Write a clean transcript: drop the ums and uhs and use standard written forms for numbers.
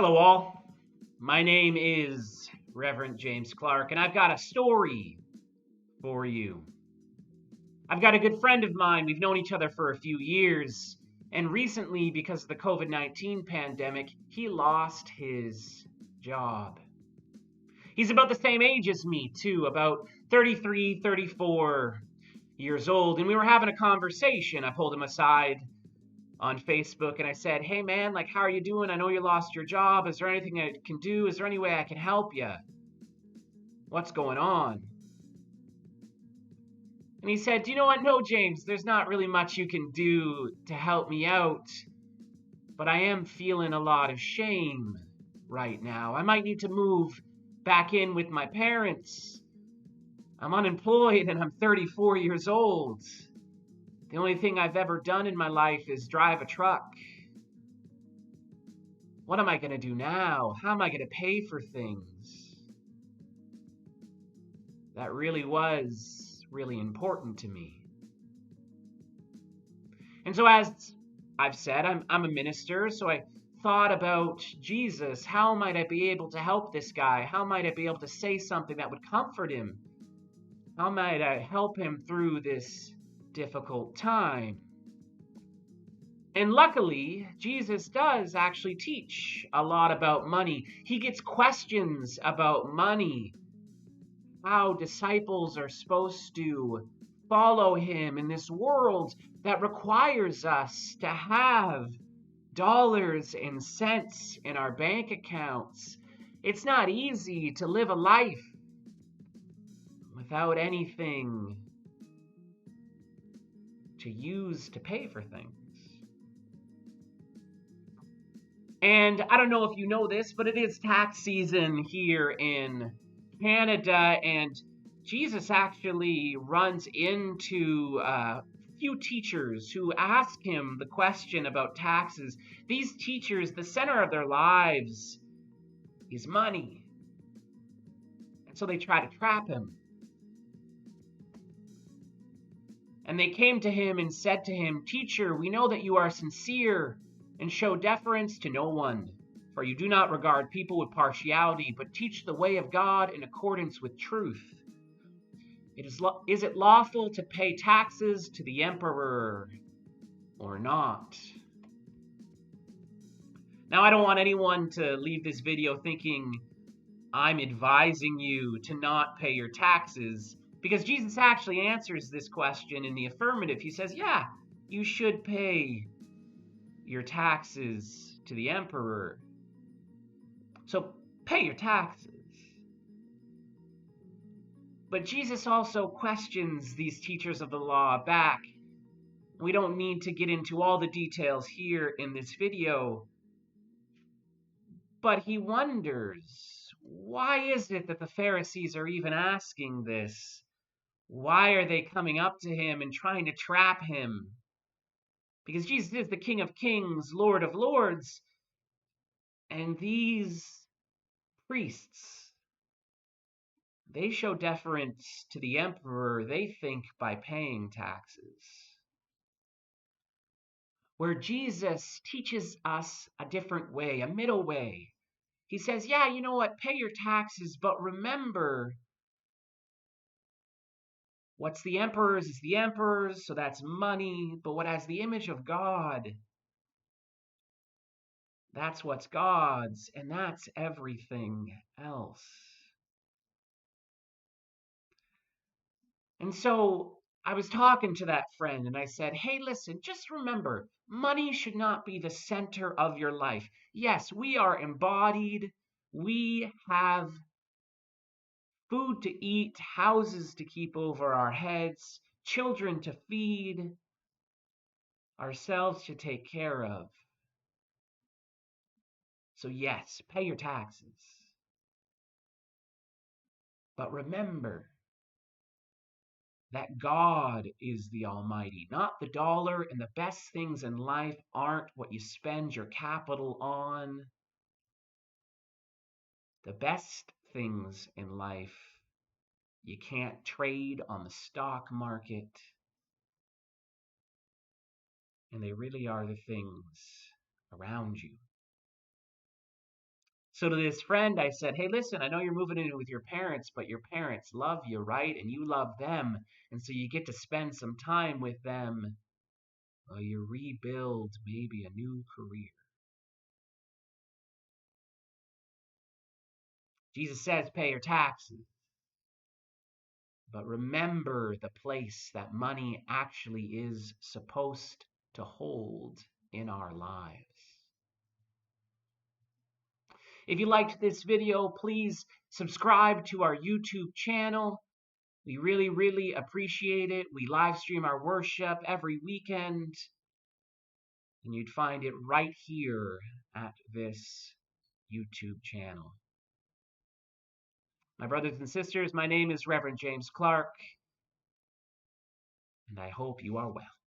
Hello, all. My name is Reverend James Clark, and I've got a story for you. I've got a good friend of mine. We've known each other for a few years, and recently, because of the COVID-19 pandemic, he lost his job. He's about the same age as me, too, about 33, 34 years old, and we were having a conversation. I pulled him aside on Facebook and I said, "Hey man, like, how are you doing? I know you lost your job. Is there anything I can do? Is there any way I can help you? What's going on?" And he said, "Do you know what? No, James, there's not really much you can do to help me out, but I am feeling a lot of shame right now. I might need to move back in with my parents. I'm unemployed and I'm 34 years old. The only thing I've ever done in my life is drive a truck. What am I going to do now? How am I going to pay for things?" That really was really important to me. And so, as I've said, I'm a minister, so I thought about Jesus. How might I be able to help this guy? How might I be able to say something that would comfort him? How might I help him through this difficult time? And luckily, Jesus does actually teach a lot about money. He gets questions about money, how disciples are supposed to follow him in this world that requires us to have dollars and cents in our bank accounts. It's not easy to live a life without anything to use to pay for things. And I don't know if you know this, but it is tax season here in Canada, and Jesus actually runs into a few teachers who ask him the question about taxes. These teachers, the center of their lives is money. And so they try to trap him. And they came to him and said to him, "Teacher, we know that you are sincere and show deference to no one, for you do not regard people with partiality, but teach the way of God in accordance with truth. Is it lawful to pay taxes to the emperor or not?" Now, I don't want anyone to leave this video thinking I'm advising you to not pay your taxes, because Jesus actually answers this question in the affirmative. He says, yeah, you should pay your taxes to the emperor. So pay your taxes. But Jesus also questions these teachers of the law back. We don't need to get into all the details here in this video, but he wonders, why is it that the Pharisees are even asking this? Why are they coming up to him and trying to trap him? Because Jesus is the King of Kings, Lord of Lords, and these priests, they show deference to the emperor, they think, by paying taxes. Where Jesus teaches us a different way, a middle way. He says, yeah, you know what, pay your taxes, but remember, what's the emperor's is the emperor's, so that's money, but what has the image of God, that's what's God's, and that's everything else. And so I was talking to that friend and I said, hey, listen, just remember, money should not be the center of your life. Yes, we are embodied. We have food to eat, houses to keep over our heads, children to feed, ourselves to take care of. So yes, pay your taxes. But remember that God is the Almighty, not the dollar, and the best things in life aren't what you spend your capital on. The best things in life you can't trade on the stock market, and they really are the things around you. So to this friend, I said, hey, listen, I know you're moving in with your parents, but your parents love you, right? And you love them. And so you get to spend some time with them while you rebuild maybe a new career. Jesus says, pay your taxes. But remember the place that money actually is supposed to hold in our lives. If you liked this video, please subscribe to our YouTube channel. We really, really appreciate it. We live stream our worship every weekend, and you'd find it right here at this YouTube channel. My brothers and sisters, my name is Reverend James Clark, and I hope you are well.